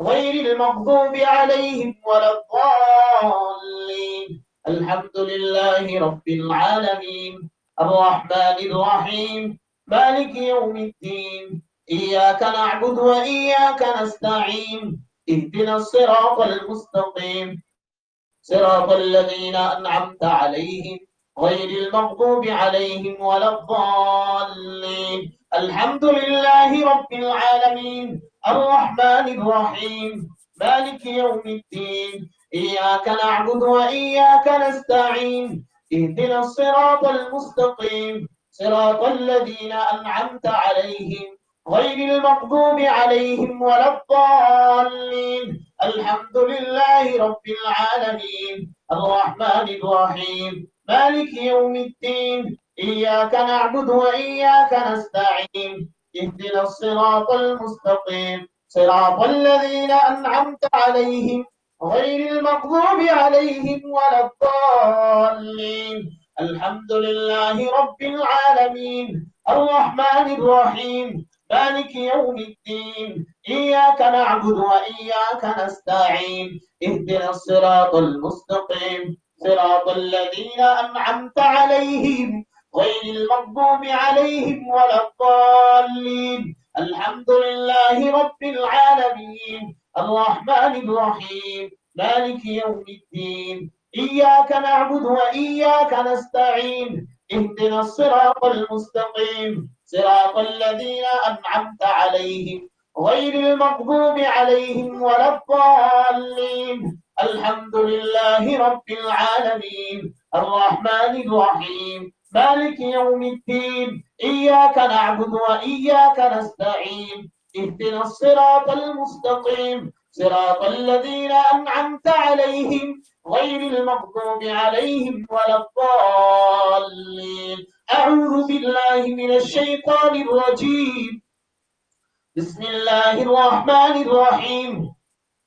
غير المغضوب عليهم ولا الضالين. الحمد لله رب العالمين الرحمن الرحيم مالك يوم الدين إياك نعبد وإياك نستعين اهدنا الصراط المستقيم صراط الذين أنعمت عليهم غير المغضوب عليهم ولا الضالين. الحمد لله رب العالمين الرحمن الرحيم مالك يوم الدين إياك نعبد وإياك نستعين اهدنا الصراط المستقيم صراط الذين أنعمت عليهم غير المغضوب عليهم ولا الضالين. الحمد لله رب العالمين الرحمن الرحيم مالك يوم الدين إياك نعبد وإياك نستعين اهدنا الصراط المستقيم صراط الذين أنعمت عليهم غير المغضوب عليهم ولا الضالين. الحمد لله رب العالمين الرحمن الرحيم مالك يوم الدين إياك نعبد وإياك نستعين اهدنا الصراط المستقيم صراط الذين أنعمت عليهم غير المغضوب عليهم ولا الضالين. الحمد لله رب العالمين الرحمن الرحيم مالك يوم الدين إياك نعبد وإياك نستعين اهدنا الصراط المستقيم صراط الذين أنعمت عليهم غير المغضوب عليهم ولا الضالين. الحمد لله رب العالمين الرحمن الرحيم مالك يوم الدين إياك نعبد وإياك نستعين اهدنا الصراط المستقيم صراط الذين أنعمت عليهم غير المغضوب عليهم ولا الضالين. أعوذ بالله من الشيطان الرجيم بسم الله الرحمن الرحيم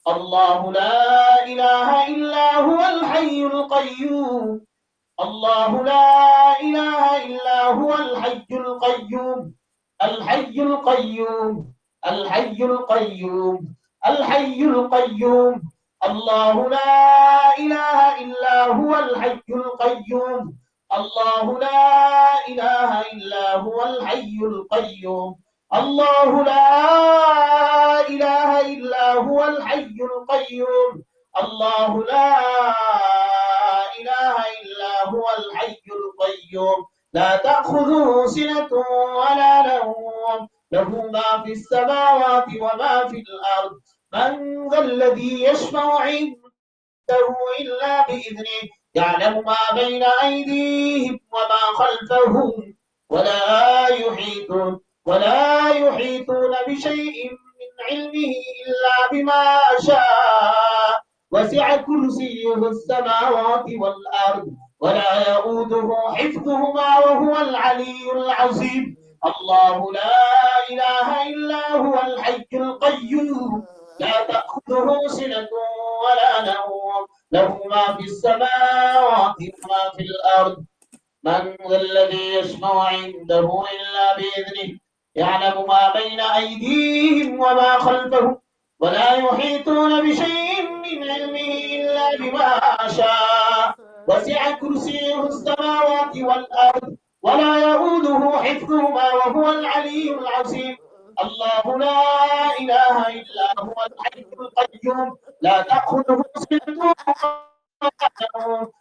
الله لا إله إلا هو الحي القيوم الله لا إله إلا هو الحي القيوم الحي القيوم الحي القيوم الحي القيوم الله لا إله إلا هو الحي القيوم الله لا إله إلا هو الحي القيوم الله لا إله إلا هو الحي القيوم الله لا إله إلا هو الحي القيوم لا تأخذه سنة ولا نوم له ما في السماوات وما في الأرض من ذا الذي يشفع عنده إلا بإذنه يعلم ما بين أيديهم وما خلفهم ولا يحيطون بشيء من علمه إلا بما شاء وسع كرسيه السماوات والأرض ولا يؤوده حفظهما وهو العلي العظيم. الله لا إله إلا هو الحي القيوم لا تأخذه سنة ولا نوم له ما في السماوات وما في الأرض من ذا الذي يشفع عنده إلا بإذنه يعلم ما بين أيديهم وما خلفهم ولا يحيطون بشيء من علمه إلا بما شاء وسع كرسيه السماوات والأرض ولا يؤوده حفظهما وهو العلي العظيم. الله لا إله إلا هو الحي القيوم لا تأخذه سنة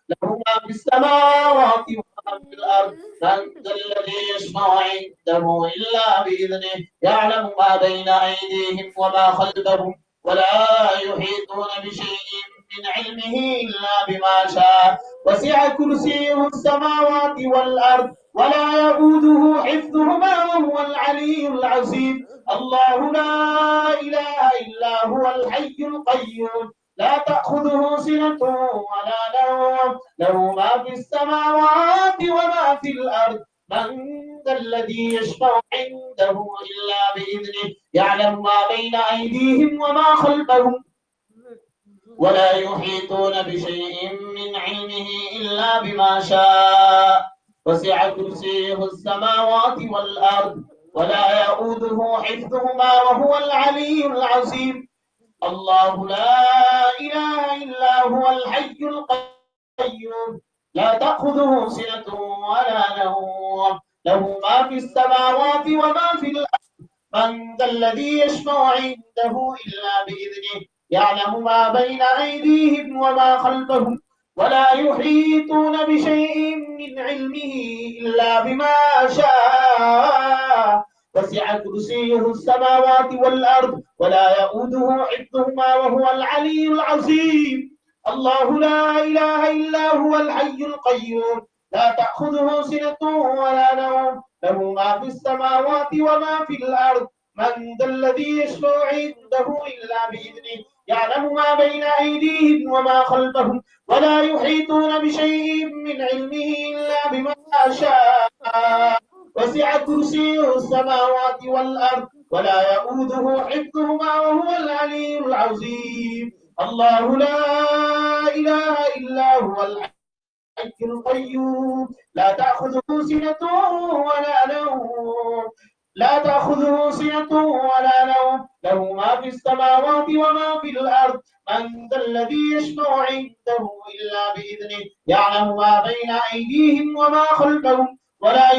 له ما في السماوات وما في الأرض من ذا الذي يشفع عنده إلا بإذنه يعلم ما بين أيديهم وما خلفهم ولا يحيطون بشيء من علمه إلا بما شاء وسع كرسيه السماوات والأرض ولا يؤوده حفظهما وهو العلي العظيم. الله لا إله إلا هو الحي القيوم لا تأخذه سنة ولا نوم له ما في السماوات وما في الأرض من ذا الذي يشفع عنده إلا بإذنه يعلم ما بين أيديهم وما خلفهم ولا يحيطون بشيء من علمه إلا بما شاء وسع كرسيه السماوات والأرض ولا يؤوده حفظهما وهو العلي العظيم. الله لا إله إلا هو الحي القيوم لا تأخذه سنة ولا نوم له ما في السماوات وما في الأرض من ذا الذي يشفع عنده إلا بإذنه يعلم ما بين أيديهم وما خلفهم ولا يحيطون بشيء من علمه إلا بما شاء وسع كرسيه السماوات والأرض ولا يؤوده حفظهما وهو العلي العظيم الله لا إله إلا هو الحي القيوم لا تأخذه سنة ولا نوم له ما في السماوات وما في الأرض من ذا الذي يشفع عنده إلا بإذنه يعلم ما بين أيديهم وما خلفهم ولا يحيطون بشيء من علمه إلا بما شاء وسع كرسيه السماوات والأرض ولا يؤوده حفظهما وهو العلي العظيم الله لا إله إلا هو الحي القيوم لا تأخذه سنة ولا نوم لا تأخذه سنة ولا نوم له ما في السماوات وما في الأرض من ذا الذي يشفع عنده إلا بإذنه يعلم ما بين أيديهم وما خلفهم ولا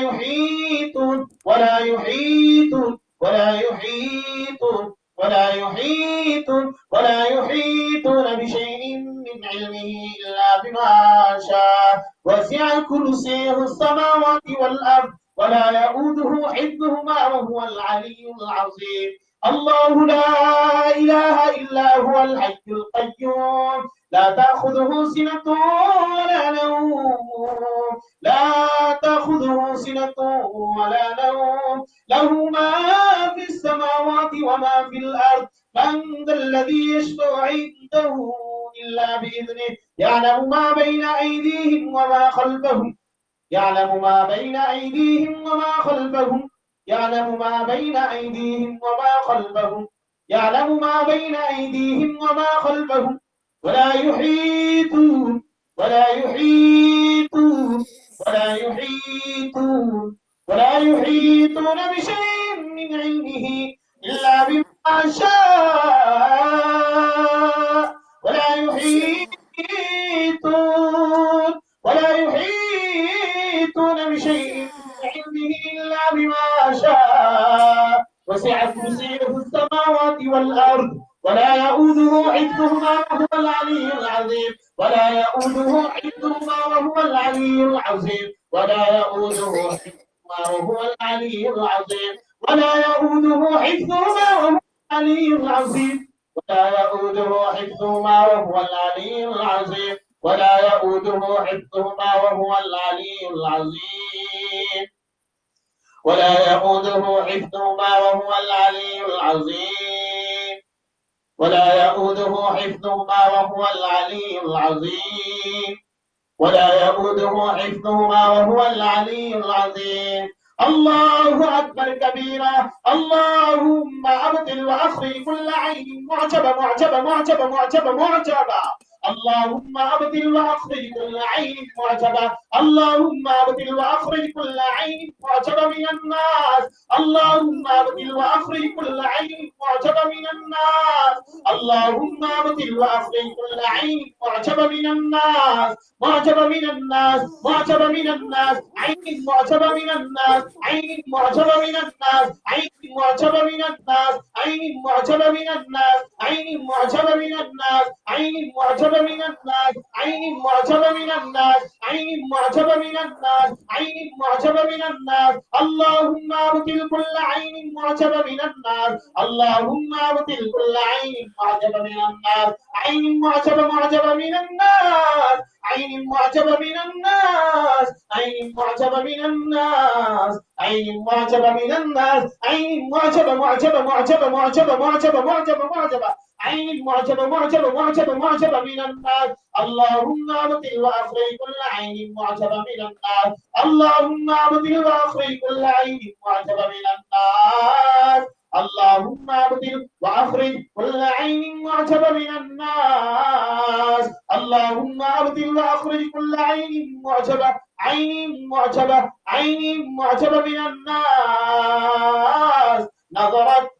يحيطون بشيء من علمه إلا بما شاء وسع كرسيه السماوات والأرض ولا يؤوده حفظهما وهو العلي العظيم الله لا إله إلا هو الحي القيوم لا تأخذه سنة ولا نوم له ما في السماوات وما في الأرض من ذا الذي يشفع عنده إلا بإذنه يعلم ما بين أيديهم وما خلفهم يعلم ما بين أيديهم وما خلفهم يعلم ما بين أيديهم وما خلفهم يعلم ما بين أيديهم وما خلفهم ولا يحيطون ولا يحيطون ولا يحيطون ولا يحيطون بشيء من علمه إلا بما شاء ولا يحيطون بشيء من علمه إلا بما شاء وسع كرسيه السماوات والأرض ولا يؤوده حفظهما وهو العلي العظيم ولا يؤوده حفظهما وهو العلي العظيم ولا يؤوده حفظهما وهو العلي العظيم ولا يؤوده حفظهما وهو العلي العظيم ولا يؤوده حفظهما وهو العلي العظيم ولا يؤوده حفظهما وهو العلي العظيم ولا يؤوده حفظهما وهو العلي العظيم ولا يؤوده حفظهما وهو العلي العظيم الله أكبر كبيرا اللهم أبطل وأخرج كل عين معجبة اللهم أبطل وأخرج كل عين معجبة اللهم أبطل وأخرج كل عين معجبة من الناس اللهم أبطل وأخرج كل عين معجبة من الناس اللهم أبطل وأخرج كل عين معجبة من الناس عين معجبة من الناس عين معجبة من الناس عين معجبة من الناس عين معجبة من الناس عين معجبة من الناس عين معجبة من الناس عين معجبة من الناس عين معجبة من الناس عين معجبة من الناس اللهم أبطل كل عين معجبة من الناس اللهم أبطل كل عين معجبة من الناس عين معجبة من الناس عين معجبة من الناس عين معجبة من الناس عين معجبة من الناس عين معجبة عين معجبة من الناس اللهم أبطل وأخرج كل عين معجبة من الناس اللهم أبطل وأخرج كل عين معجبة من الناس اللهم أبطل وأخرج كل عين معجبة من الناس اللهم أبطل وأخرج كل عين معجبة عين معجبة من الناس نظرت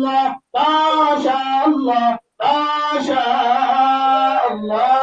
الله ما شاء الله ما شاء الله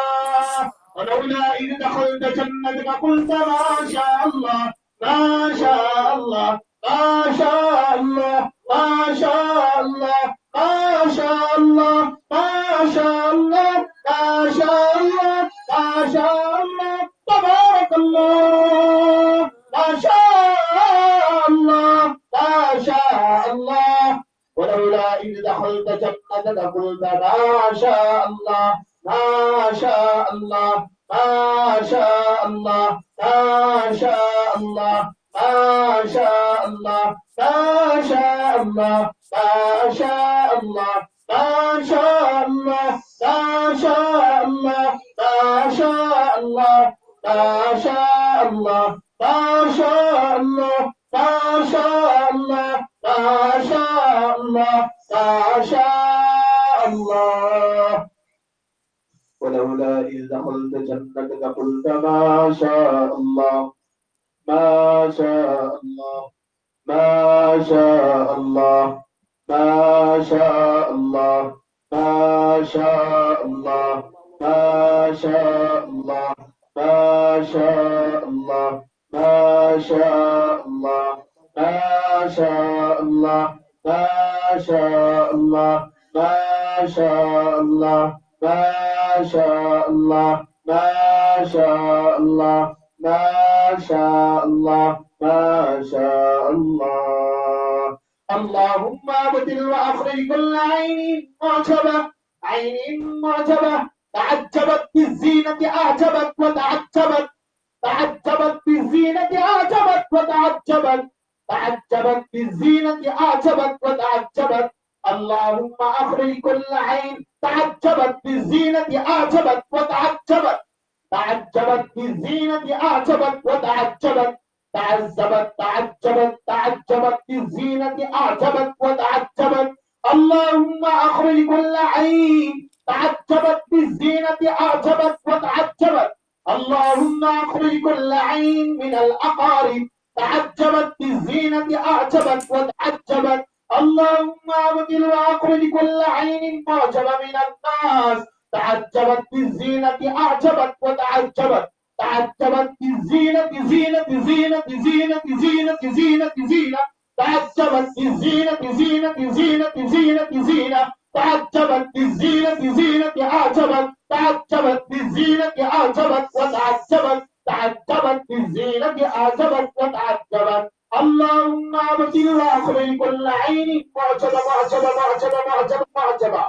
ولولا إذ دخلت جنتك قلت ما شاء الله ما شاء الله ما شاء الله ما شاء الله ما شاء الله ما شاء الله ما شاء الله ما شاء الله تبارك الله ما شاء الله ما شاء الله ولولا إذ دخلت جنتك قلت ما شاء الله ما شاء الله ما شاء الله ما شاء الله ما شاء الله ما شاء الله ما شاء الله ما شاء الله ما شاء الله ما شاء الله ما شاء الله ما شاء الله ما شاء الله ما شاء الله ما شاء الله ولولا إذ دخلت جنتك قلت ما شاء الله ما شاء الله ما شاء الله ما شاء الله ما شاء الله ما شاء الله ما شاء الله ما شاء الله ما شاء الله ما شاء الله ما شاء الله ما شاء الله ما شاء الله ما شاء الله ما شاء الله اللهم ابدل واخرج كل عين معجبه عين معجبه تعجبت بالزينة أعجبت وتعجبت تعجبت بالزينة أعجبت وتعجبت تعجبت بالزينة أعجبت وتعجبت اللهم أخرج كل عين تعجبت بالزينة أعجبت وتعجبت تعجبت بالزينة أعجبت وتعجبت تعجبت تعجبت بالزينة أعجبت وتعجبت اللهم أخرج كل عين تعجبت بالزينة أعجبت وتعجبت اللهم أخرج كل عين من الأقارب تعجبت بالزينة أعجبت وتعجبت اللهم أبدل وأخرج كل عين معجبة من الناس تعجبت بالزينة أعجبت وتعجبت تعجبت بالزينة زينة زينة زينة زينة زينة زينة تعجبت بالزينة زينة زينة زينة زينة تعجبت بالزينة زينة أعجبت تعجبت بالزينة أعجبت وتعجبت تعجبت بالزينة أعجبت وتعجبت اللهم أبدل وأخرج كل عين معجبة معجبة معجبة معجبة معجبة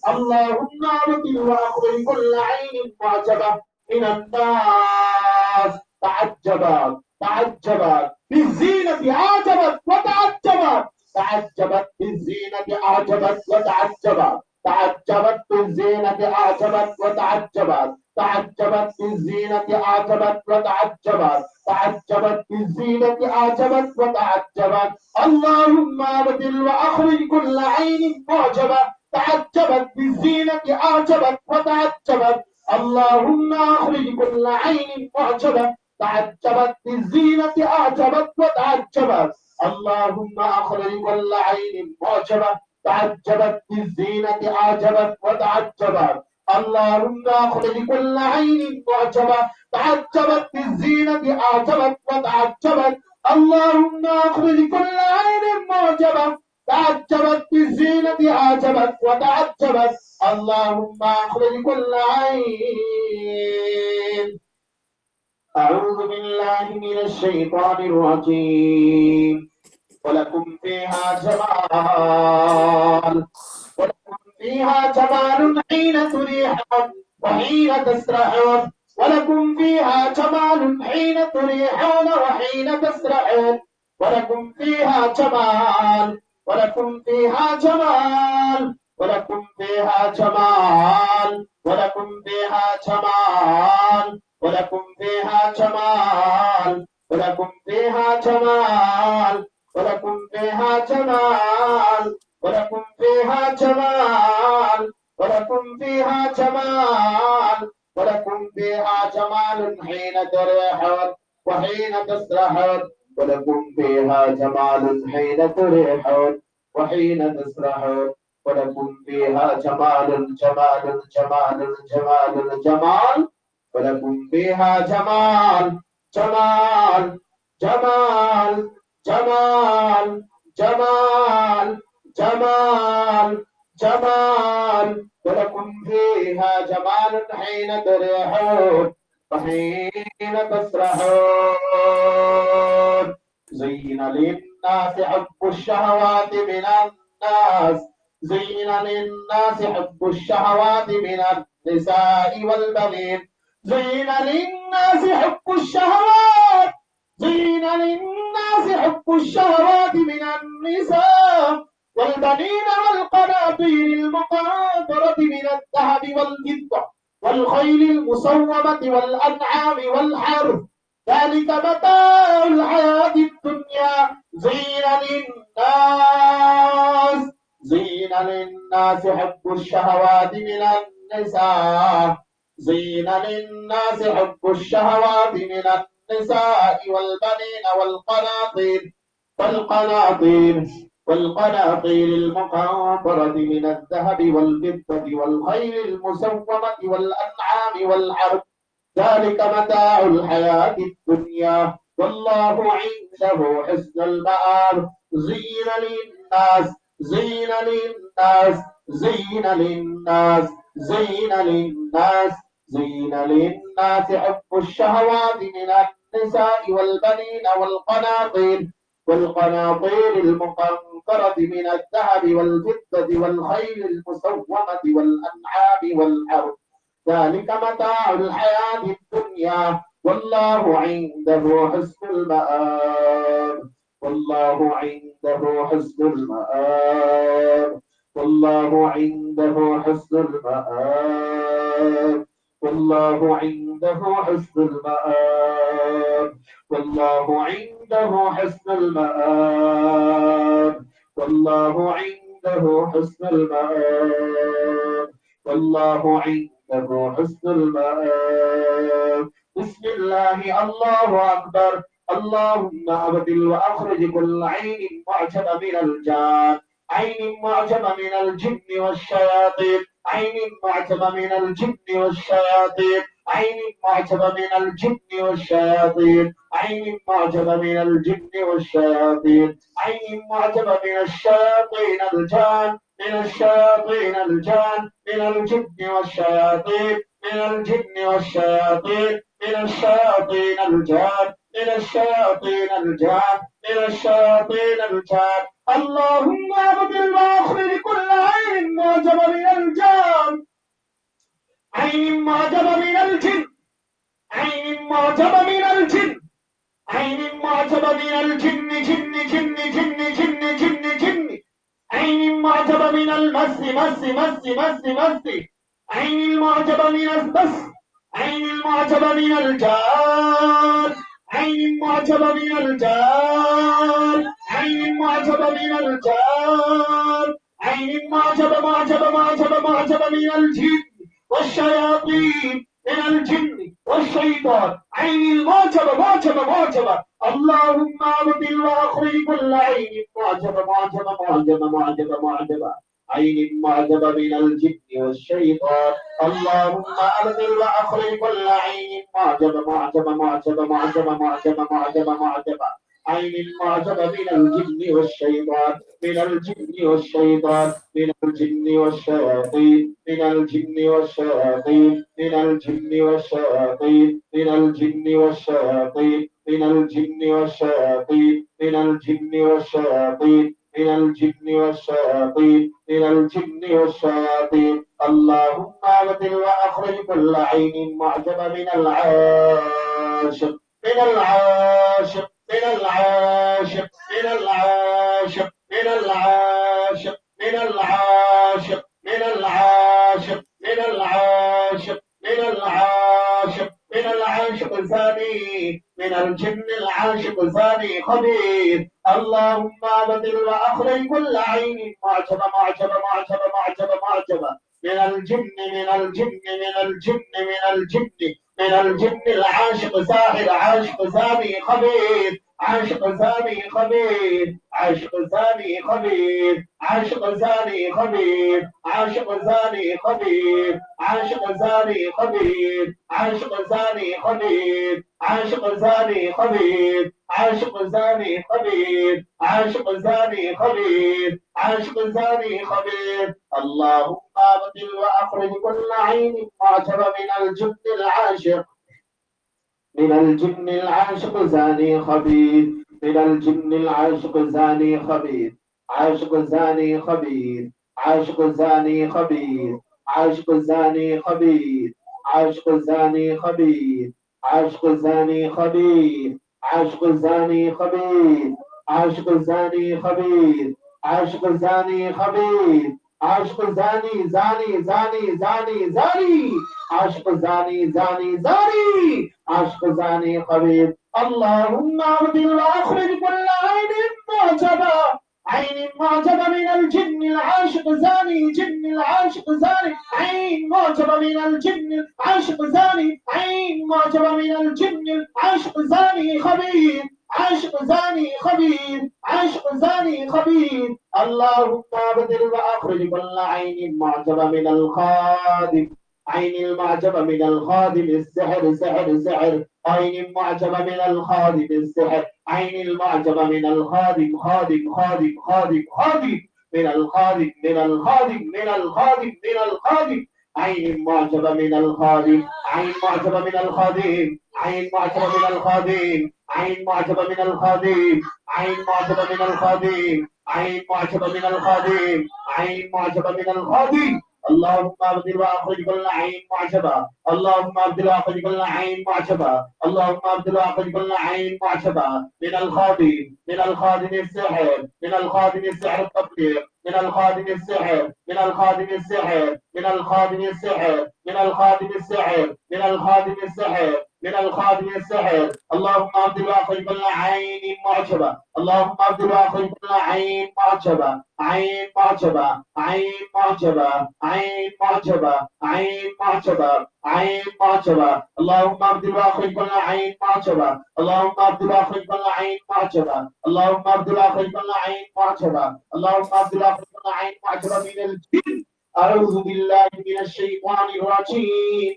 اللهم أبدل وأخرج كل عين معجبة من الناس تعجبت تعجبت بالزينة أعجبت وتعجبت تعجبت بالزينة أعجبت وتعجبت تعجبت بالزينة أعجبت وتعجبت تعجبت بالزينة أعجبت وتعجبت تعجبت بالزينة أعجبت وتعجبت اللهم أبدل وأخرج كل عين معجبة تعجبت بالزينة أعجبت وتعجبت اللهم أخرج كل عين معجبة تعجبت بالزينة أعجبت وتعجبت اللهم أخرج كل عين معجبة تعجبت بالزينة أعجبت وتعجبت اللهم أخرج كل عين معجبة تعجبت بالزينة أعجبت وتعجبت اللهم أخرج كل عين معجبة تعجبت بالزينة أعجبت وتعجبت اللهم أخرج كل عين أعوذ بالله من الشيطان الرجيم ولكم فيها جمال ولكم فيها جمال حين تريحون وحين تسرحون ولكم فيها جمال حين تريحون وحين تسرحون ولكم فيها جمال ولكم فيها جمال ولكم فيها جمال ولكم فيها جمال ولكم فيها جمال ولكم فيها جمال ولكم فيها جمال ولكم فيها جمال ولكم فيها جمال ولكم فيها جمال حين تريحون وحين تسرحون ولكم فيها جمال حين تريحون وحين تسرحون ولكم فيها جمال جمال جمال جمال جمال ولكم فيها جمال جمال جمال جمال جمال جمال جمال ولكم فيها جمال حين تريحون وحين تسرحون زين للناس حب الشهوات من الناس زين للناس حب الشهوات من النساء والبنين زين للناس حب الشهوات زين للناس حب الشهوات من النساء والبنين والقناطير المقنطرة من الذهب والفضة والخيل المسومة والأنعام والحرث ذلك متاع الحياة الدنيا زين للناس حب الشهوات من النساء زين للناس حب الشهوات من النساء والبنين والقناطير المقنطرة من الذهب والفضة والخيل المسومة والأنعام والحرث ذلك متاع الحياة الدنيا والله عنده حسن المآب زين للناس زين للناس زين للناس زين للناس زين للناس حب الشهوات من النساء والبنين والقناطير المقنطرة من الذهب والفضة والخيل المسومة والأنعام والحرث ذلك متاع الحياة الدنيا والله عنده حسن المآب والله عنده حسن المآب والله عنده حسن المآب والله عنده حسن المآب والله عنده حسن المآب والله عنده حسن المآب والله عنده حسن المآب بسم الله الله أكبر اللهم أبدل وأخرج كل عين معجبة من الجان عين معجبة من الجن والشياطين عين معجبة من الجن والشياطين عين معجبة من الجن والشياطين عين معجبة من الجن والشياطين عين معجبة من الشياطين الجان من الشياطين الجان من الجن والشياطين من الجن والشياطين من الشياطين الجان من الشياطين الجان من الشياطين الجان اللهم ابدل واخرج كل عين معجبة من الجان عين معجبة من الجن عين معجبة من الجن عين معجبة من الجن جن جن جن جن جن جن عين معجبة من المس مس مس مس مس عين المعجبة من المس عين المعجبة من الجان عين المعجبة من الجان عين المعجبة من الجان عين المعجبة معجبة من الجن والشياطين من الجن والشيطان عين المعجبة اللهم ابدل واخرج كل عين معجبة عين معجبة من الجن والشيطان اللهم ابدل واخرج كل عين معجبة عين معجبة من الجن والشيطان من الجن والشيطان من الجن والشياطين من الجن والشياطين من الجن والشياطين من الجن والشياطين من الجن والشياطين من الجن والشياطين من الجن والشياطين من الجن والشياطين اللهم ابدل واخرج كل عين معجبة من العاشق من العاشق من العاشق من العاشق من العاشق من العاشق من العاشق من العاشق من العاشق من العاشق الثاني من الجن العاشق الثاني خبير اللهم ابدل واخرج كل عين معجبة من الجن من الجن من الجن من الجن من الجن العاشق ساحر عاشق سامي خبير عاشق زاني خبيث عاشق زاني خبيث عاشق زاني خبيث عاشق زاني خبيث عاشق زاني خبيث عاشق زاني خبيث عاشق زاني خبيث عاشق زاني خبيث عاشق زاني خبيث عاشق زاني خبيث اللهم ابدل واخرج كل عين معجب من الجن العاشق من الجن العاشق زاني خبيث من الجن العاشق زاني خبيث عاشق زاني خبيث عاشق زاني خبيث عاشق زاني خبيث عاشق زاني خبيث عاشق زاني خبيث عاشق زاني خبيث عاشق زاني خبيث عاشق زاني خبيث عاشق زاني زاني زاني زاني زاني عاشق زاني زاني زاني عاشق زاني خبيث اللهم ابدل واخرج كل عين معجبة عين معجبة من الجن العاشق زاني جن العاشق زاني عين معجبة من الجن العاشق زاني عين معجبة من الجن العاشق زاني خبيث عاشق زاني خبيث عاشق زاني خبيث اللهم ابدل واخرج كل عين معجبة من الخادم عين المعجبة من الخادم السحر سحر سحر عين المعجبة من الخادم السحر عين المعجبة من الخادم خادم خادم خادم خادم من الخادم من الخادم من الخادم من الخادم عين معجبة من الخادم عين معجبة من الخادم عين معجبة من الخادم عين معجبة من الخادم عين معجبة من الخادم عين معجبة من الخادم عين معجبة من الخادم اللهم ابدل واخرج كل عين معجبة اللهم ابدل واخرج كل عين معجبة اللهم ابدل واخرج كل عين معجبة من الخادم من الخادم السحر من الخادم السحر التطبيق من الخادم السحر من الخادم السحر من الخادم السحر من الخادم السحر من الخادم السحر من الخادم السحر اللهم ابدل واخرج كل عين معجبة اللهم ابدل واخرج كل عين معجبة عين معجبة عين معجبة عين معجبة عين معجبة عين معجبة اللهم ابدل واخرج كل عين معجبة اللهم ابدل واخرج كل عين معجبة اللهم ابدل واخرج كل عين معجبة اللهم ابدل واخرج كل عين معجبة من الجن اعوذ بالله من الشيطان الرجيم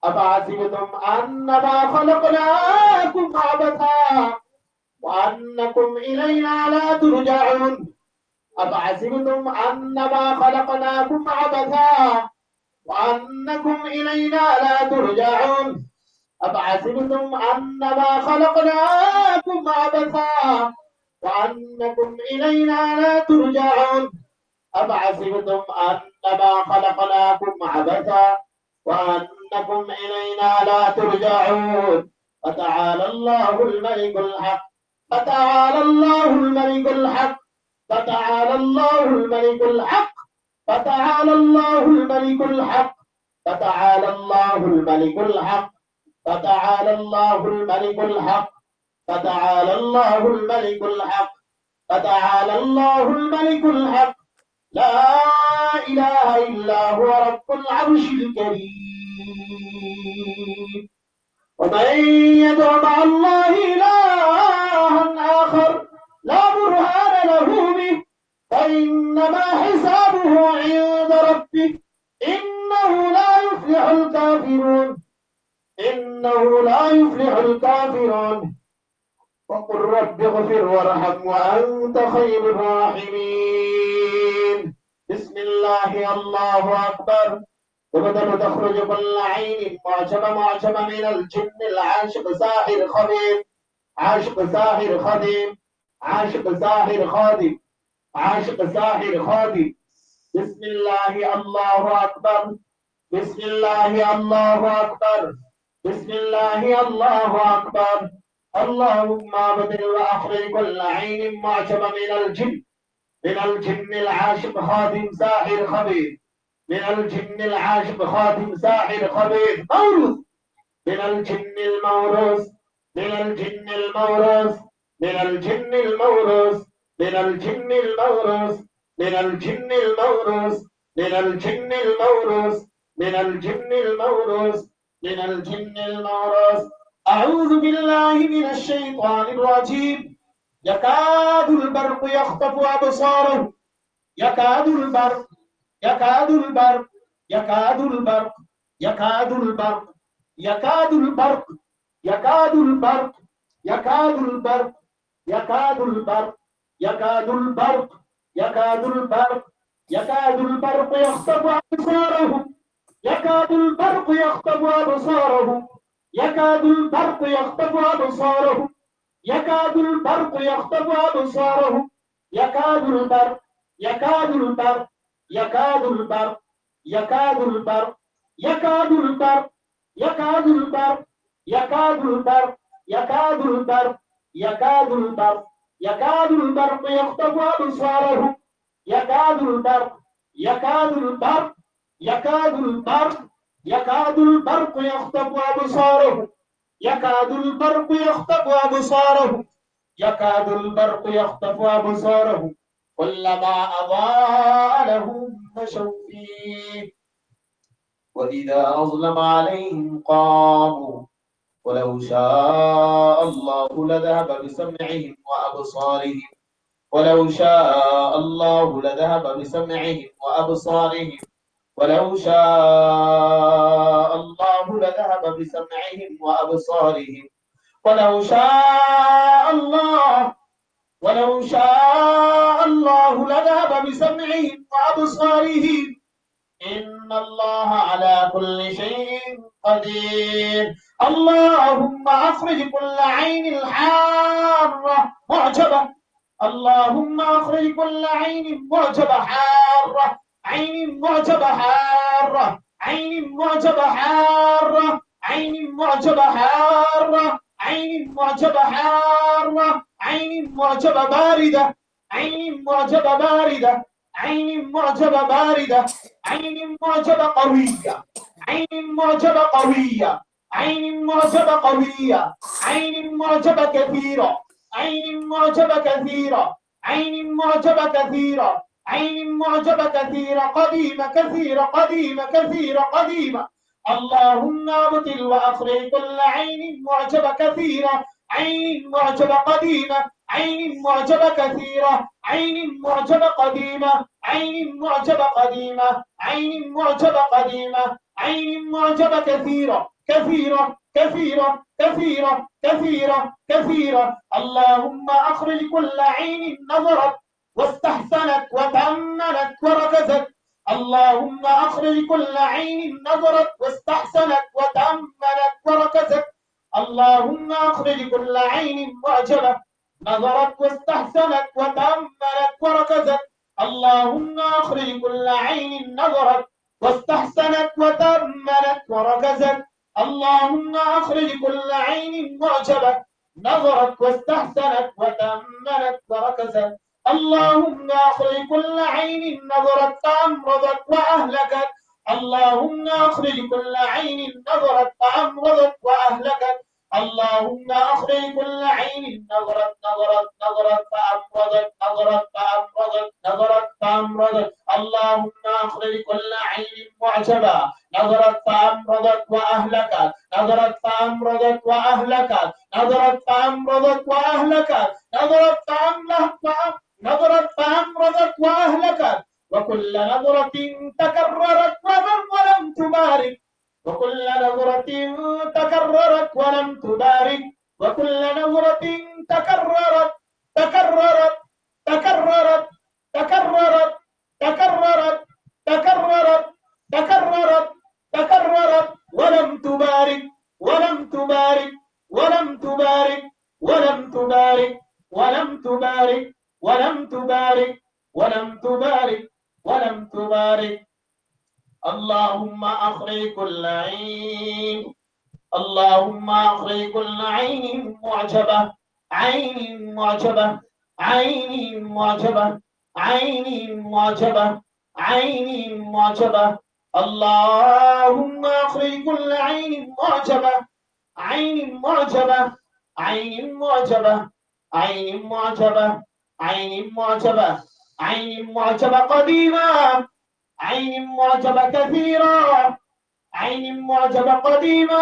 أفحسبتم أنما خلقناكم عبثا وأنكم إلينا لا ترجعون أفحسبتم أنما خلقناكم عبثا وأنكم إلينا لا ترجعون أفحسبتم أنما خلقناكم عبثا وأنكم إلينا لا ترجعون أفحسبتم أنما خلقناكم عبثا وأنكم إلينا لا ترجعون فتعالى الله الملك الحق فتعالى الله الملك الحق فتعالى الله الملك الحق فتعالى الله الملك الحق فتعالى الله الملك الحق فتعالى الله الملك الحق فتعالى الله الملك الحق فتعالى الله الملك الحق لا إله إلا هو رب العرش الكريم ومن يدع مع الله إلها آخر لا برهان له به فإنما حسابه عند ربه إنه لا يفلح الكافرون إنه لا يفلح الكافرون وقل رب اغفر وارحم وأنت خير الراحمين بسم الله الله أكبر تبدأ تخرج كل عين معجبة من الجن العاشق ساحر خبيث عاشق ساحر خادم عاشق ساحر خادم عاشق ساحر خادم بسم الله الله أكبر بسم الله الله أكبر بسم الله الله أكبر اللهم ابدل واخرج كل عين معجبة من الجن العاشق خادم ساحر خبيث من الجن العاشق خادم ساحر خبيث موروث من الجن الموروث من الجن الموروث من الجن الموروث من الجن الموروث من الجن الموروث من الجن الموروث من الجن الموروث من الجن الموروث أعوذ بالله من الشيطان الرجيم يكاد البرق يخطف أبصارهم يكاد البرق يكاد البرق يكاد البرق يكاد البرق يكاد البرق يكاد البرق يكاد البرق يكاد البرق يكاد البرق يكاد البرق يكاد البرق يخطف أبصارهم يكاد البرق يخطف أبصارهم يكاد البرق يخطف أبصارهم يكاد البرق يخطف أبصارهم يكاد البرق يكاد البرق يكاد البرق يكاد البرق يكاد البرق يكاد البرق يكاد البرق يكاد البرق يكاد البرق يكاد البرق يخطف أبصارهم يكاد البرق يكاد البرق يكاد البرق يكاد البرق يخطف أبصارهم يكاد البرق يخطف أبصارهم يكاد البرق يخطف أبصارهم كلما أضاء لهم مشوا فيه وإذا أظلم عليهم قاموا ولو شاء الله لذهب بسمعهم وأبصارهم ولو شاء الله لذهب بسمعهم وأبصارهم ولو شاء الله لذهب بسمعهم وأبصارهم ولو شاء الله ولو شاء الله لذهب بسمعهم وأبصارهم إن الله على كل شيء قدير اللهم أخرج كل عين حارة معجبة اللهم أخرج كل عين معجبة حارة عين معجبة حارة عين معجبة حارة عين معجبة حارة عين معجبة حارة عين معجبة باردة عين معجبة باردة عين معجبة باردة عين معجبة قوية عين معجبة قوية عين معجبة قوية عين معجبة كثيرة عين معجبة كثيرة عين معجبة كثيرة عين معجبة كثيرة قديمة كثيرة قديمة كثيرة قديمة اللهم ابطل وأخرج كل عين معجبة كثيرة عين معجبة قديمة عين معجبة كثيرة عين معجبة قديمة عين معجبة قديمة عين معجبة قديمة عين معجبة كثيرة كثيرة كثيرة كثيرة كثيرة كثيرة اللهم أخرج كل عين نظرت واستحسنت وتأملت وركزت اللهم أخرج كل عين نظرت واستحسنت وتأملت وركزت اللهم أخرج كل عين معجبة نظرت واستحسنت وتأملت وركزت اللهم أخرج كل عين نظرت واستحسنت وتأملت وركزت اللهم أخرج كل عين معجبة نظرت واستحسنت وتأملت وركزت اللهم أخرج كل عين نظرت فأمرضت وأهلكت اللهم أخرج كل عين نظرت فأمرضت وأهلكت اللهم أخرج كل عين نظرت فأمرضت اللهم أخرج كل عين معجبة نظرت فأمرضت وأهلكت نظرت فأمرضت وأهلكت نظرت فأمرضت وأهلكت نظرت فأمرضت وأهلكت وكل نظرة تكررت ولم تبارك وكل نظرة تكررت ولم تبارك وكل نظرة تكررت تكررت تكررت تكررت تكررت تكررت تكررت تكررت ولم تبارك ولم تبارك ولم تبارك ولم تبارك ولم تبارك ولم تبارك ولم تبارك ولم تبارك اللهم أخرج كل عين اللهم أخرج كل عين معجبة عين معجبة عين معجبة عين معجبة عين معجبة اللهم أخرج كل عين معجبة عين معجبة عين معجبة عين معجبة عين معجبة عين معجبة قديمة عين معجبة كثيرة عين معجبة قديمة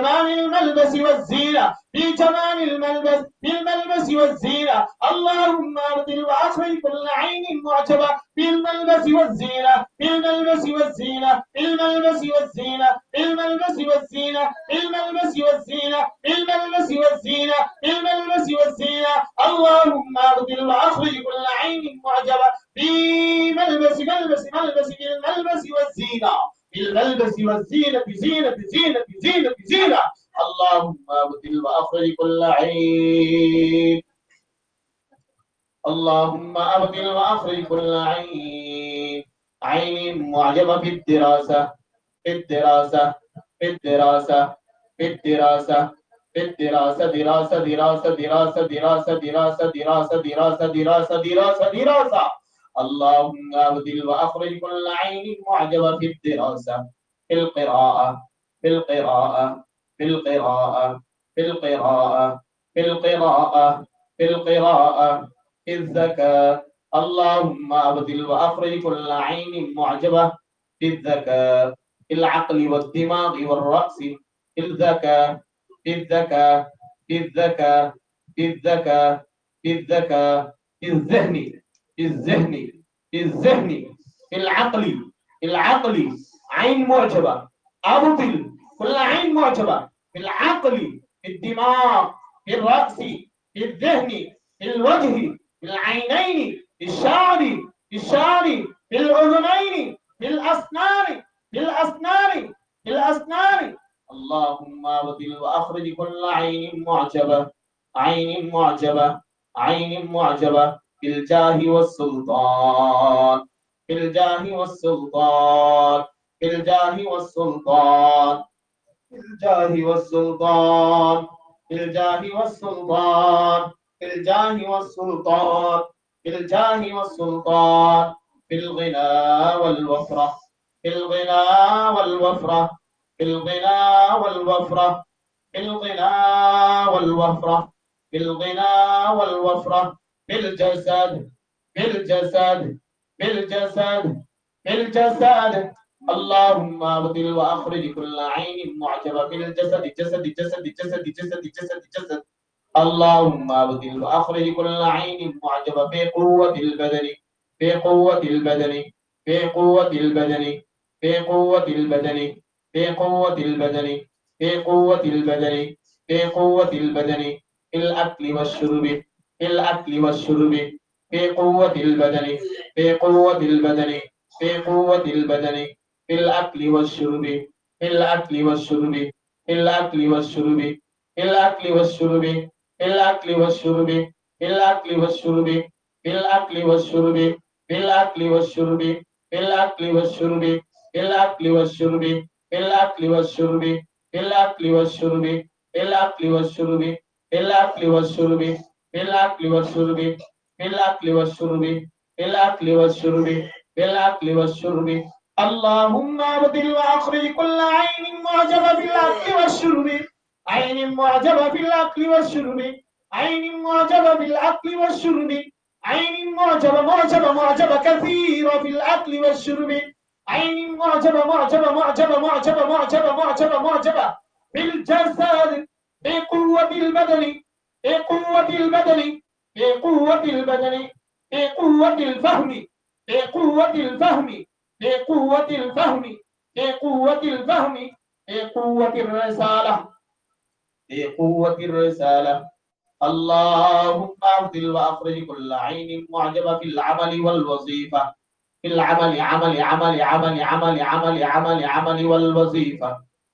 جمال الملبس والزينة، في جمال الملبس، في الملبس والزينة. اللهم أبدل وأخرج كل عين معجبة في الملبس والزينة، في الملبس والزينة، في الملبس والزينة، في الملبس والزينة، في الملبس والزينة، في الملبس والزينة، في الملبس والزينة. اللهم أبدل وأخرج كل عين معجبة في ملبس في الملبس والزينة، في الملبس والزينة، زينة. اللهم أبدل وأخرج كل عين، اللهم أبدل وأخرج كل عين، عين معجبة في الدراسة، في الدراسة، في الدراسة، في الدراسة، في الدراسة، دراسة. اللهم أبدل وأخرج كل عين معجبة في الدراسة، في القراءة، في القراءة، في القراءة، في القراءة، في القراءة، في القراءة، في الذكاء. اللهم أبدل وأخرج كل عين معجبة في الذكاء، في العقل والدماغ والرأس، في الذكاء، في الذكاء، في الذكاء، في الذكاء، في الذكاء، في الذهن، في الذهن، في الذهن، في العقل، في العقل عين معجبة. أبطل كل عين معجبة في العقل، في الدماغ، في الرأس، في الذهن، في الوجه، في العينين، في الشعر، في الشعر، في الأذنين، في الأسنان، في الأسنان، في الأسنان. اللهم أبدل وأخرج كل عين معجبة، عين معجبة، عين معجبة في الجاه والسلطان، في الجاه والسلطان، في الجاه والسلطان، في الجاه والسلطان، في الجاه والسلطان، في الجاه والسلطان، في الجاه والسلطان، في الغنى والوفرة، في الغنى والوفرة، في الغنى والوفرة، في الغنى والوفرة، في الغنى والوفرة، في الجسد، في الجسد، في الجسد، في الجسد. اللهم ابدل واخرج كل عين معجبة في الجسد، جسد. اللهم ابدل واخرج كل عين معجبة في قوة البدن، في قوة البدن، في قوة البدن، في قوة البدن، في قوة البدن، في قوة البدن، في قوة البدن، في الأكل والشرب، في الأكل والشرب، في قوة البدن، في قوة البدن، في قوة البدن، في الأكل والشرب، في الأكل والشرب، في الأكل والشرب، في الأكل والشرب، في الأكل والشرب، في الأكل والشرب، في الأكل والشرب، في الأكل والشرب، في الأكل والشرب، في الأكل والشرب، في الأكل والشرب، في الأكل والشرب، في الأكل والشرب، في الأكل والشرب، في الأكل والشرب، في الأكل والشرب، في الأكل والشرب، في الأكل والشرب. اللهم ابدل واخرج كل عين معجبة بالاكل والشرب، عين معجبة بالاكل والشرب، عين معجبة بالاكل والشرب، عين معجبة كثيرة في الاكل والشرب، عين معجبة في الجسد، في قوة البدن، في قوة البدن، في قوة البدن، في قوة الفهم، في قوة الفهم، في قوة الفهم، في قوة الفهم، في قوة الرسالة، في قوة الرسالة. اللهم أبدل وأخرج كل عين معجبة في العمل والوظيفة، في العمل، عمل والوظيفة،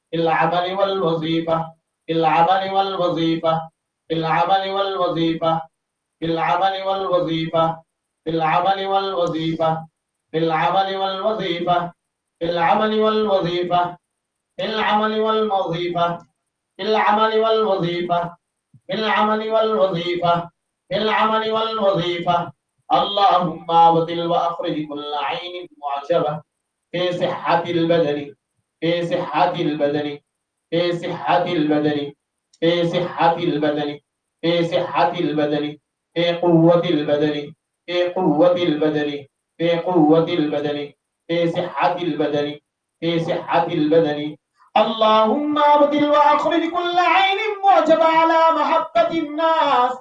في العمل والوظيفة، في العمل والوظيفة، في العمل والوظيفة، في العمل والوظيفة، في العمل والوظيفة، في العمل والوظيفة، في العمل والوظيفة، في العمل والوظيفة، في العمل والوظيفة، في العمل والوظيفة، في العمل والوظيفة. اللهم أبدل وأخرج كل عين معجبة في صحة البدن، في صحة البدن، في صحة البدن، في صحة البدن، في صحة البدن، في قوة البدن، في قوة البدن، في قوة البدن، في صحة البدن، في صحة البدن. اللهم أبدل وأخرج كل عين معجبة على محبة الناس،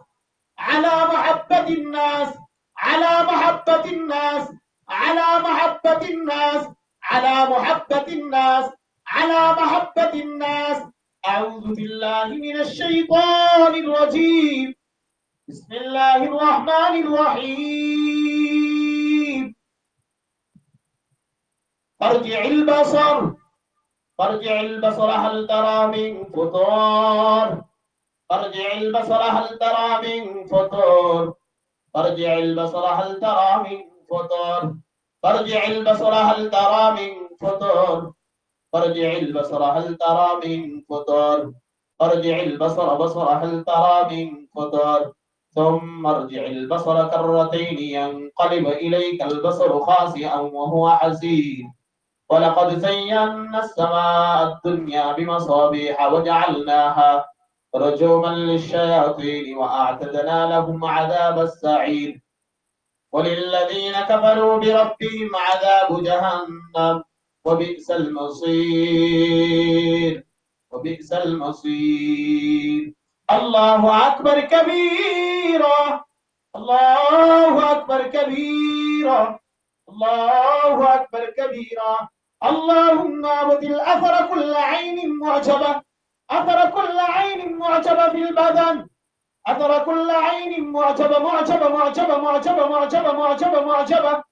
على محبة الناس، على محبة الناس، على محبة الناس، على محبة الناس، على محبة الناس. أعوذ بالله من الشيطان الرجيم. بسم الله الرحمن الرحيم. ارجع البصر، فارجع البصر هل ترى من فطور، فارجع البصر هل ترى من فطور، فارجع البصر هل ترى من فطور، فارجع البصر هل ترى من فطور، فارجع البصر هل ترى من فطور، فارجع البصر بصر هل ترى من فطور، ثم ارجع البصر كرتين ينقلب إليك البصر خاسئا وهو حسير. ولقد زينا السماء الدنيا بمصابيح وجعلناها رجوما للشياطين وأعتدنا لهم عذاب السعير. وللذين كفروا بربهم عذاب جهنم وبئس المصير، وبئس المصير. الله أكبر كبيرا، الله أكبر كبيرا، الله أكبر كبيرا. اللهم أبدل أثر كل عين معجبة، أثر كل عين معجبة في البدن، أثر كل عين معجبة معجبة معجبة معجبة معجبة معجبة معجبة.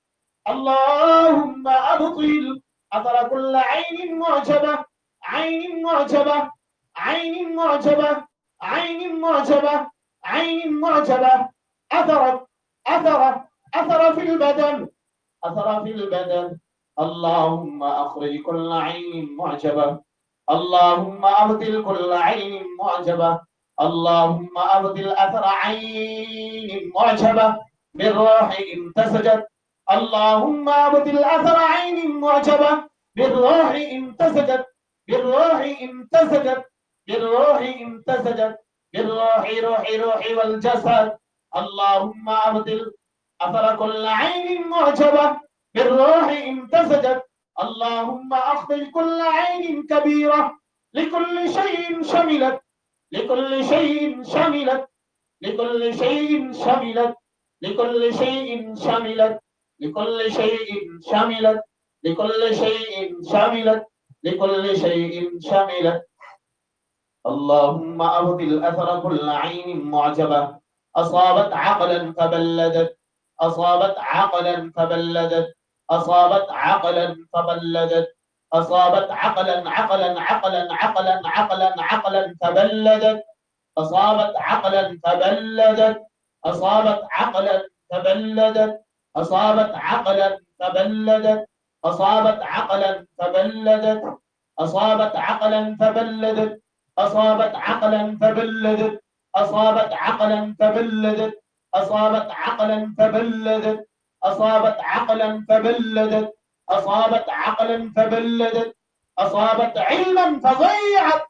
اللهم أبطل أثر كل عين معجبة، عين معجبة، عين معجبة، عين معجبة، عين معجبة. أثر، أثر، أثر في البدن، أثر في البدن. اللهم أخرج كل عين معجبة، اللهم أبطل كل عين معجبة، اللهم أبدل أثر عين معجبة بالروح امتزجت، اللهم أبدل أثر عين معجبة بالروح امتزجت، بالروح امتزجت، بالروح امتزجت، بالروح روح روح والجسد. اللهم أبدل أثر كل عين معجبة بالروح امتزجت. اللهم أخرج كل عين كبيرة لكل شيء شملت، لكل شيء شملت، لكل شيء شملت، لكل شيء شملت، لكل شيء شملت، لكل شيء شملت، لكل شيء شملت. اللهم أبطل أثر كل عين معجبة أصابت عقلا فبلدت، أصابت عقلا فبلدت، أصابت عقلا فبلدت، أصابت عقلا عقلا عقلا عقلا عقلا عقلا فبلدت، أصابت عقلا فبلدت، أصابت عقلا فبلدت، أصابت عقلا فبلدت، أصابت عقلا فبلدت، أصابت عقلا فبلدت، أصابت عقلا فبلدت، أصابت عقلا فبلدت، أصابت عقلا فبلدت، أصابت عقلا فبلدت، أصابت عقلا فبلدت، أصابت علما فضيعت،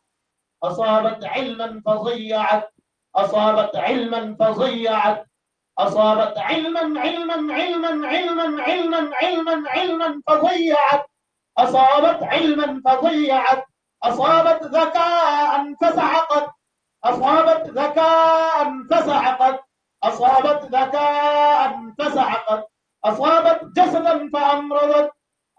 أصابت علما فضيعت، أصابت علما فضيعت، أصابت علما علما علما علما علما علما علما فضيعت، أصابت علما فضيعت، أصابت ذكاء فسحقت، أصابت ذكاء فسحقت، أصابت ذكاء فسحقت، أصابت جسدا فأمرضت،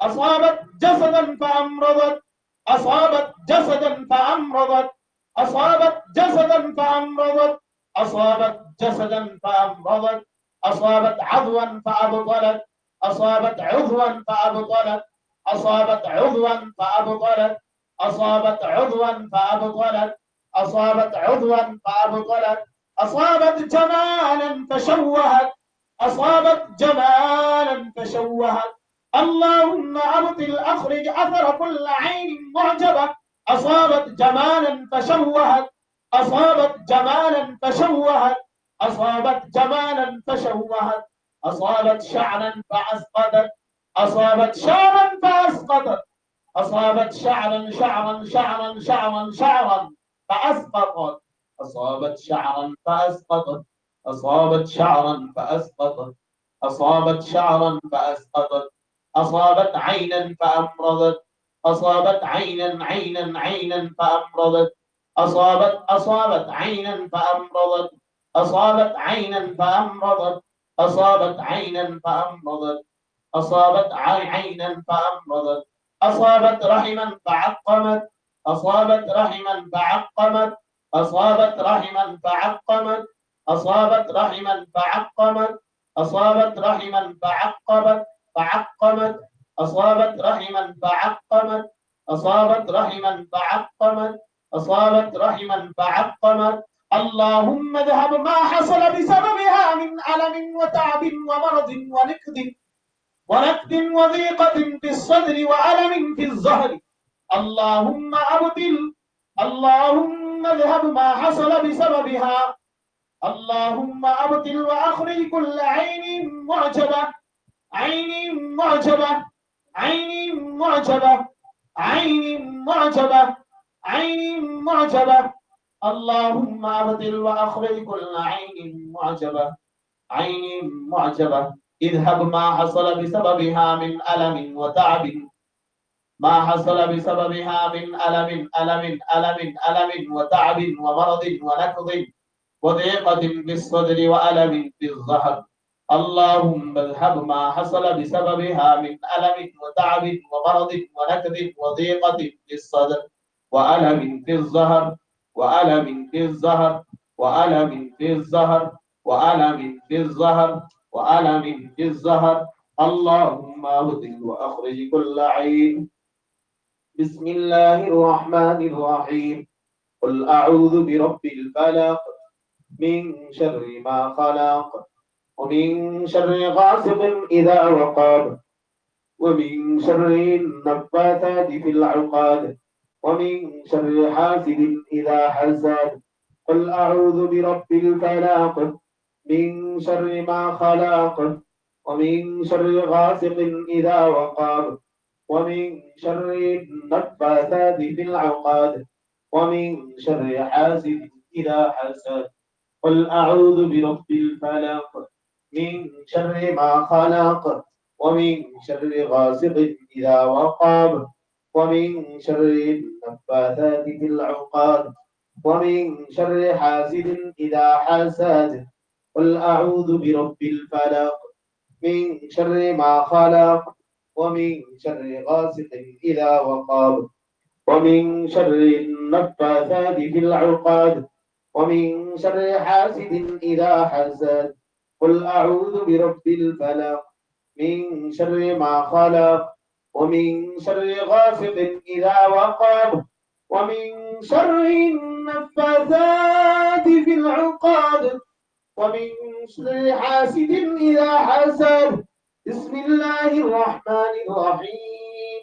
أصابت جسدا فأمرضت، أصابت جسدا فأمرضت، أصابت جسدا فأمرضت، أصابت جسدا فأمرضت، أصابت عضوا فأبطلت، أصابت عضوا فأبطلت، أصابت عضوا فأبطلت، أصابت عضوا فأبطلت، أصابت عضوا فأبطلت، أصابت جمالا فشوهت، أصابت جمالا فشوهت. اللهم أبطل أخرج أثر كل عين معجبة أصابت جمالا فشوهت، أصابت جمالا فشوهت، أصابت جمالا فشوهت، أصابت شعرا فأسقطت، أصابت شعرا فأسقطت، أصابت شعرا شعرا شعرا شعرا شعرا فأسقطت، أصابت شعرا فأسقطت، أصابت شعرا فأسقطت، أصابت شعرا فأسقطت، أصابت عينا فأمرضت، أصابت عينا فأمرضت، أصابت عينا فأمرضت، أصابت عينا فأمرضت، أصابت عينا فأمرضت، أصابت عينا فأمرضت، أصابت رحما فعقمت، أصابت رحما فعقمت، أصابت رحما فعقمت، أصابت رحما فعقمت، أصابت رحما فعقمت، أصابت رحما فعقمت، أصابت رحما فعقمت، أصابت رحما فعقمت. اللهم اذهب ما حصل بسببها من ألم وتعب ومرض ونكد وضيقة في الصدر وألم في الظهر. اللهم أبطل، اللهم اذهب ما حصل بسببها. اللهم أبطل وأخرج كل عين معجبة، عين معجبة، عين معجبة، عين معجبة، عين معجبة. اللهم أبطل وأخرج كل عين معجبة، عين معجبة. اذهب ما حصل بسببها من ألم وتعب، ما حصل بسببها من ألم وتعب ومرض ونكض وضيقة في الصدر وألم في الظهر. اللهم اذهب ما حصل بسببها من ألم وتعب ومرض ونكد وضيقة في الصدر وألم في الظهر، وألم في الظهر، وألم في الظهر، وألم في الظهر، وألم في الظهر. اللهم ابطل وأخرج كل عين. بسم الله الرحمن الرحيم. قل أعوذ برب الفلق من شر ما خلق، ومن شر غاسق إذا وقب، ومن شر النفاثات في العقاد، ومن شر حاسد إذا حسد. قل أعوذ برب الفلق من شر ما خلق، ومن شر غاسق إذا وقب، ومن شر النفاثات في العقاد، ومن شر حاسد إذا حسد. قل أعوذ برب الفلق من شر ما خلق، ومن شر غاسق إذا وقب، ومن شر النفاثات في العقاد، ومن شر حاسد إذا حسد. قل أعوذ برب الفلق من شر ما خلق، ومن شر غاسق إذا وقب، ومن شر النفاثات في العقاد، ومن شر حاسد إذا حسد. قل أعوذ برب الفلق من شر ما خلق، ومن شر غاسق إذا وقب، ومن شر النفاثات في العقاد، ومن شر حاسد إذا حسد. بسم الله الرحمن الرحيم.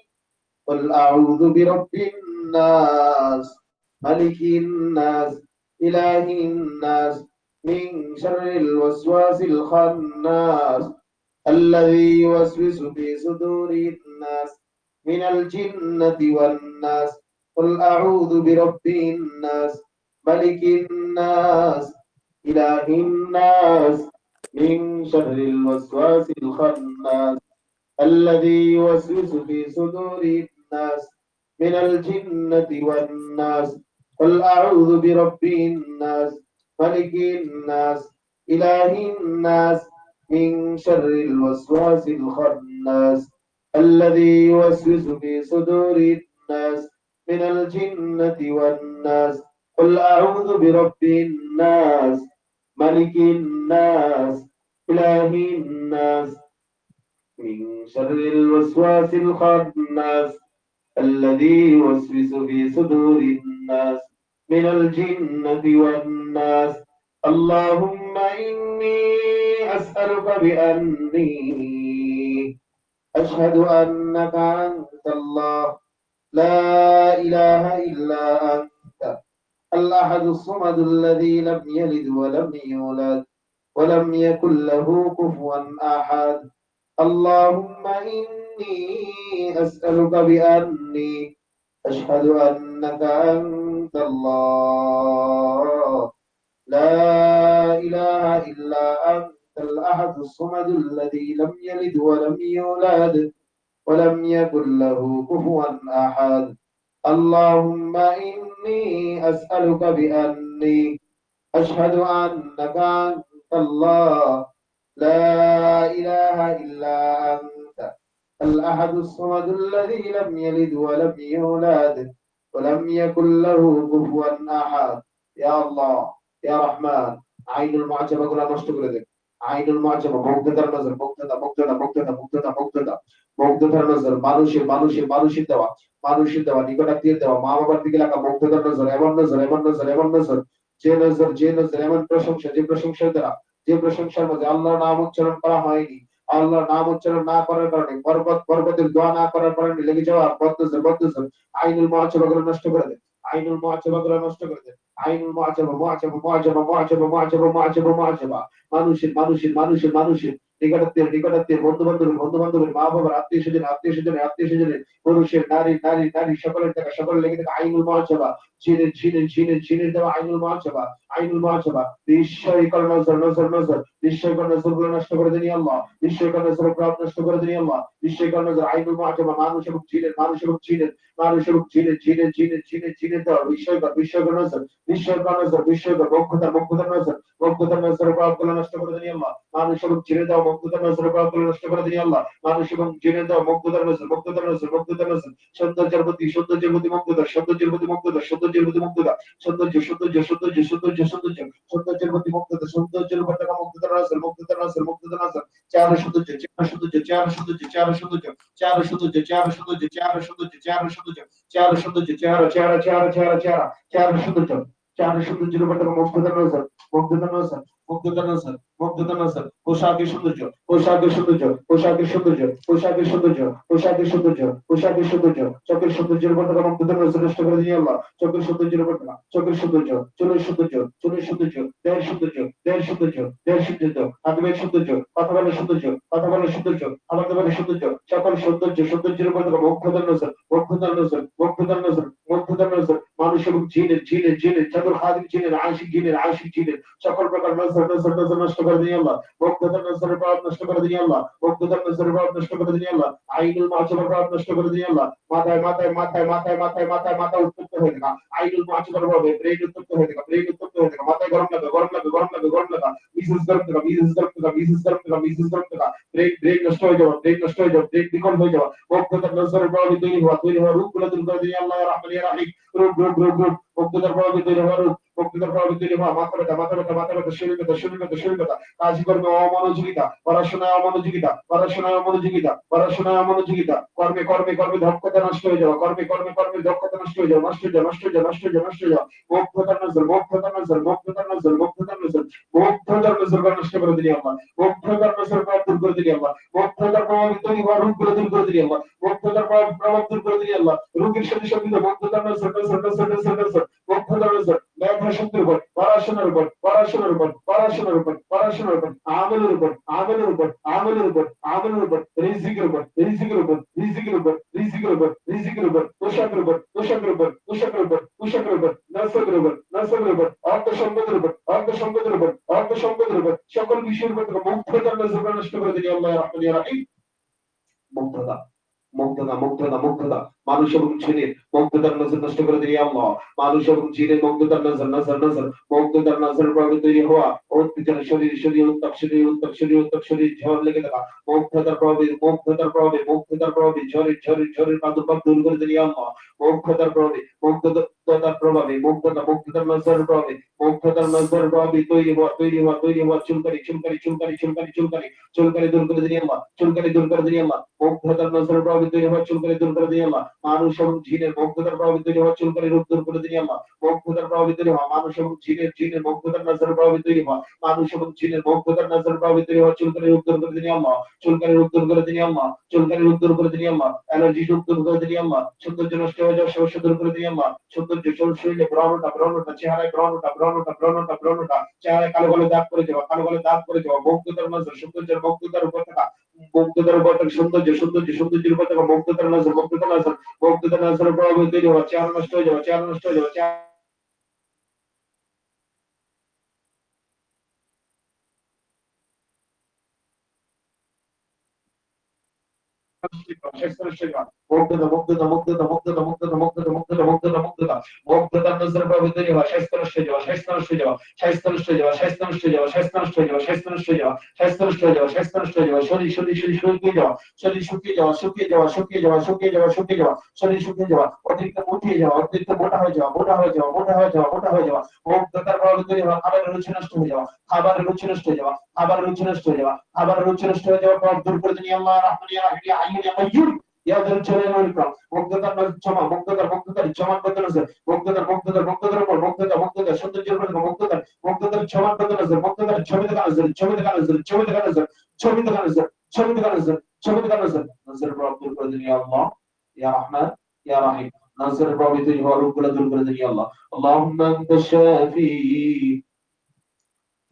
قل أعوذ برب الناس، ملك الناس، إله الناس، من شر الوسواس الخناس الذي يوسوس في صدور الناس من الجنة والناس. قل أعوذ برب الناس، ملك الناس، إله الناس، من شر الوسواس الخناس الذي يوسوس في صدور الناس من الجنة والناس. قل أعوذ برب الناس، ملك الناس، إله الناس، من شر الوسواس الخناس الذي يوسوس في صدور الناس من الجنة والناس. قل أعوذ برب الناس، ملك الناس، إله الناس، من شر الوسواس الخناس الذي يوسوس في صدور الناس من الجنة والناس. اللهم إني أسألك بأني أشهد أنك أنت الله، لا إله إلا أنت، الأحد الصمد الذي لم يلد ولم يولد ولم يكن له كفوا أحد. اللهم إني أسألك بأني أشهد أنك أنت الله، لا إله إلا أنت، الأحد الصمد الذي لم يلد ولم يولد ولم يكن له كفوا أحد. اللهم إني أسألك بأني أشهد أنك أنت الله لا إله إلا أنت الأحد الصمد الذي لم يلد ولم يولد ولم يكن له كفوا أحد. يا الله يا رحمن আইনুল মুআজাবা গুলো নষ্ট করে দেন। আইনুল মুআজাবা মুগ্ধতার নজর, মুগ্ধতা মুগ্ধতা মুগ্ধতা মুগ্ধতা মুগ্ধতা মুগ্ধতার নজর, মানুষের মানুষের মানুষের দেওয়া, মানুষের দেওয়া, নিকটাত্মীয় দেওয়া, মা বাবার দিকে লাগা মুগ্ধতার নজর, এমন নজর, এমন নজর, এমন নজর, যে নজর এমন প্রশংসা, যে প্রশংসার দ্বারা, যে প্রশংসার মধ্যে আল্লাহর নাম উচ্চারণ করা হয়নি, আল্লাহর নাম উচ্চারণ না করার কারণে, বরকতের দোয়া না করার কারণে লেগে যাওয়া বদনজর আইনুল মুআজাবা গুলো নষ্ট করে দেন। আইনুল মুআজাবা গুলো নষ্ট করে দেন। আইনুল মুআজাবা মুআজাবা মুআজাবা মুআজাবা মুআজাবা মুআজাবা মুআজাবা মানুষের মানুষের মানুষের মানুষের নিকটাত্মীয় বন্ধু বান্ধবের মা বাবার আত্মীয় স্বজনের পুরুষের নারী নারী নারী সকলের টাকা সকলের লেগে থাকা আইনুল মুআজাবা ঝিনের দেওয়া আইনুল মুআজাবা, আইনুল মুআজাবা বিস্ময়কর নজর নজর নজর বিস্ময়কর নজর গুলো নষ্ট করে দেন আল্লাহ, বিস্ময়কর নজর প্রাপ্ত নষ্ট করে দেন আল্লাহ, বিস্ময়কর নজর আইনুল মুআজাবা মানুষ এবং জিনের, মানুষ এবং জিনের, মানুষ এবং জিনের দেওয়া বিস্ময়কর নজর, বিস্ময়কর নজর, বিস্ময়কর মুগ্ধতার নজর, মুগ্ধতার নজর প্রাপ্ত নষ্ট করে দেন আল্লাহ, মানুষ এবং জিনের দেওয়া মুগ্ধতার নজর প্রাপ্ত নষ্ট করে দেন আল্লাহ, মানুষ এবং জিনের দেওয়া মুগ্ধতার নজর, মুগ্ধতার নজর, মুগ্ধতার নজর, সৌন্দর্যের প্রতি মুগ্ধতা, সৌন্দর্যের প্রতি মুগ্ধতা, সৌন্দর্যের উপর থাকা মুগ্ধতার নজর, চেহারা সৌন্দর্য, সৌন্দর্যের উপর থাকা মুগ্ধতার নজর, পোশাকের সৌন্দর্য, চোখের সৌন্দর্যের উপর থাকা মুগ্ধতার নজর নষ্ট করে দিয়ে আল্লাহ, চোখের সৌন্দর্য, চুলের সৌন্দর্য, হাবিবের সৌন্দর্য, কথা বলার সৌন্দর্য, খাবার দাবারের সৌন্দর্য, সকল সৌন্দর্যের উপর থাকা মুগ্ধতার নজর, মানুষ এবং জিনের, চাদর খাদিম জিনের, আশিক জিনের, সকল প্রকার নজর নষ্ট করে দিয়ে আল্লাহ, মুগ্ধতার নজরের প্রভাব নষ্ট করে দিয়ে আল্লাহ, মুগ্ধতার নজরের প্রভাব নষ্ট করে দিয়ে আল্লাহ, আইনুল মুআজাবার প্রভাব নষ্ট করে দিয়ে আল্লাহ, মাথা উত্তপ্ত হয়ে থাকা, আইনুল মুআজাবার প্রভাবে ব্রেইন উত্তপ্ত হয়ে থাকা, মাথায় গরম লাগা, মিসেস গরম থাকা, ব্রেইন নষ্ট হয়ে যাওয়া, ব্রেইন বিকল হয়ে যাওয়া, মুগ্ধতার নজরের প্রভাবে তৈরি হওয়া রূপগুলো দূর করে দিয়ে আল্লাহ রাহমান ইয়া রাহিম, রূপ মুগ্ধতার প্রভাবে তৈরি হওয়া মাথা ব্যথা, শরীর ব্যথা, কাজকর্মে অমনোযোগিতা, পড়াশোনায় অমনোযোগিতা, কর্মে দক্ষতা নষ্ট হয়ে যাওয়া, কর্মে দক্ষতা নষ্ট হয়ে যাওয়া, মুগ্ধতার নজর নষ্ট করে দিলি আল্লাহ, মুগ্ধতার নজর প্রভাব দূর করে দিলি আল্লাহ, মুগ্ধতার প্রভাবে তৈরি হওয়া রূপগুলো দূর করে দিলি আল্লাহ, মুগ্ধতার প্রভাব দূর করে দিলি আল্লাহ, রোগীর সাথে সঙ্গীত মুগ্ধতার নজর, মুগ্ধতার নজর মেধা শক্তির উপর, পড়াশোনার উপর, আমলের উপর, রিজিকের উপর, পোশাকের উপর, অর্থ সম্পদের উপর, সকল বিষয়ের উপর মুগ্ধতার নজর নষ্ট করে দিলি আল্লাহ রাহমান ইয়া রাহিম। মুগ্ধতা মুগ্ধতা মানুষ এবং জিনের মুগ্ধতার নজর নষ্ট করে দিলি আল্লাহ, মানুষ এবং জিনের মুগ্ধতার নজর, মুগ্ধতার নজর প্রভাবে তৈরি হওয়া উত্তেজনা, শরীর ঝড় লেগে থাকা, মুগ্ধতার প্রভাবে ঝড়ের প্রাদুর্ভাব দূর করে দিলি আল্লাহ, মুগ্ধতার নজর প্রভাবে তৈরি হওয়া চুলকানি দূর করে দিলি আল্লাহ, মুগ্ধতার নজরের প্রভাবে তৈরি হওয়া চুলকানি দূর করে দিলি আল্লাহ, মানুষ এবং জিনের মুগ্ধতার প্রভাবে তৈরি হওয়া চুলকানি রূপ দূর করে দিলি আল্লাহ, মুগ্ধতার প্রভাবে তৈরি হওয়া মানুষ এবং জিনের মুগ্ধতার নজরের প্রভাবে তৈরি হওয়া মানুষ এবং জিনের মুগ্ধতার নজরের প্রভাবে তৈরি হওয়া চুলকানি রূপ দূর করে দিলি আল্লাহ, অ্যালার্জি রূপ দূর করে দিলি আল্লাহ, সৌন্দর্য নষ্ট হয়ে যাওয়া সমস্যা দূর করে দিলি আল্লাহ, সৌন্দর্য শরীরে ব্রণটা চেহারায় ব্রণটা চেহারায় কালো দাগ করে যাওয়া, মুগ্ধতার নজর, মুগ্ধতার উপর থাকা, সৌন্দর্যের উপর থাকা মুগ্ধতার নজরের প্রভাবে তৈরি হওয়া চেহারা নষ্ট হয়ে যাওয়া, মুগ্ধতা মুগ্ধতা মুগ্ধতা মুগ্ধতা মুগ্ধতা মুগ্ধতা মুগ্ধতা মুগ্ধতা মুগ্ধতা মুগ্ধতা নজর প্রভু তৈরি হওয়া স্বাস্থ্য নষ্ট হয়ে যাওয়া স্বাস্থ্য নষ্ট হয়ে যাওয়া স্বাস্থ্য নষ্ট হয়ে যাওয়া স্বাস্থ্য নষ্ট হয়ে যাওয়া স্বাস্থ্য নষ্ট হয়ে যাওয়া স্বাস্থ্য নষ্ট হয়ে যাওয়া স্বাস্থ্য নষ্ট হয়ে যাওয়া স্বাস্থ্য নষ্ট হয়ে যাওয়া শরীর শরীর শরীর শুকিয়ে যাওয়া শরীর শুকিয়ে যাওয়া শুকিয়ে যাওয়া শুকিয়ে যাওয়া শুকিয়ে যাওয়া শুকিয়ে যাওয়া শরীর শুকিয়ে যাওয়া অতিরিক্ত উঠিয়ে যাওয়া অতিরিক্ত মোটা হয়ে যাওয়া মোটা হয়ে যাওয়া মোটা হয়ে যাওয়া মোটা হয়ে যাওয়া মুগ্ধতার প্রভাবে তৈরি হওয়া খাবারের রুচি নষ্ট হয়ে যাওয়া খাবারের রুচি নষ্ট হয়ে যাওয়া খাবারের রুচি নষ্ট হয়ে যাওয়া খাবারের রুচি নষ্ট হয়ে যাওয়া প্রভাব দূর করে দিন আল্লাহ রাহমান ইয়া রাহিম ইয়া আইয়ুন ইয়া কাইয়্যুম ইয়া যাল জালালি ওয়াল ইকরাম মুগ্ধতার জমা মুগ্ধতার জমান বদল নজর মুগ্ধতার উপর মুগ্ধতা সৌন্দর্যের উপর মুগ্ধতার জমান বদল নজর মুগ্ধতার ছবি দেখা নজর ছবি দেখা নজর ছবি দেখা নজর ছবি দেখা নজর ছবি দেখা নজর ছবি দেখা নজর নজর প্রভাব দূর করে দিন ইয়া আল্লাহ ইয়া রাহমান ইয়া রাহিম ناصر الرابط يجهروا كل ذل بلد يا الله اللهم انت الشافي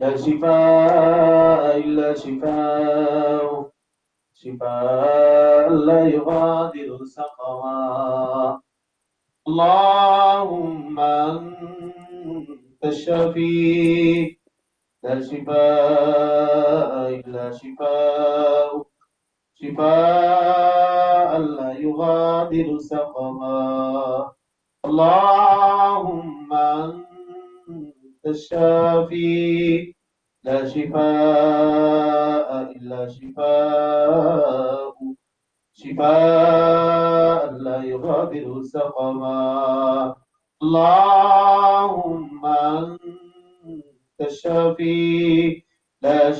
لا شفاء الا شفاء شفاء لا يغادر سقما اللهم انت الشافي لا شفاء الا شفاء شفاء لا يغادر سقما اللهم أنت الشافي لا شفاء إلا شفاء شفاء لا يغادر سقما اللهم أنت الشافي لا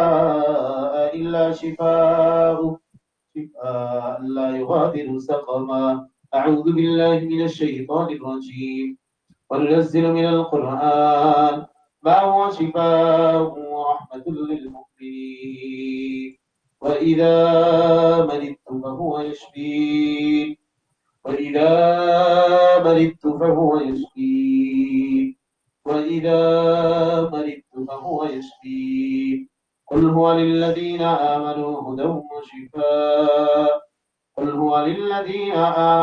شفاء إلا شفاء شفاء لا يغادر سقما أعوذ بالله من الشيطان الرجيم وننزل من القرآن ما هو شفاء ورحمة للمؤمنين وإذا مرضت فهو يشفين وإذا مرضت فهو يشفين وإذا مرضت فهو يشفين قل هو للذين آمنوا هدى وشفاء قل هو للذين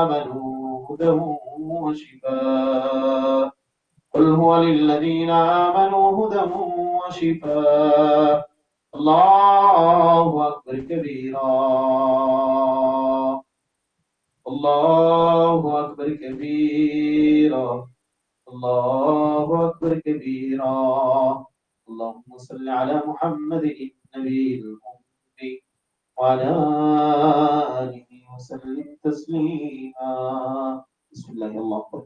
آمنوا هدى وشفاء قل هو للذين آمنوا هدى وشفاء الله أكبر كبيرا الله أكبر كبيرا الله أكبر كبيرا اللهم صل على محمد النبي الأمي وعلى آله وسلم تسليما بسم الله الله أكبر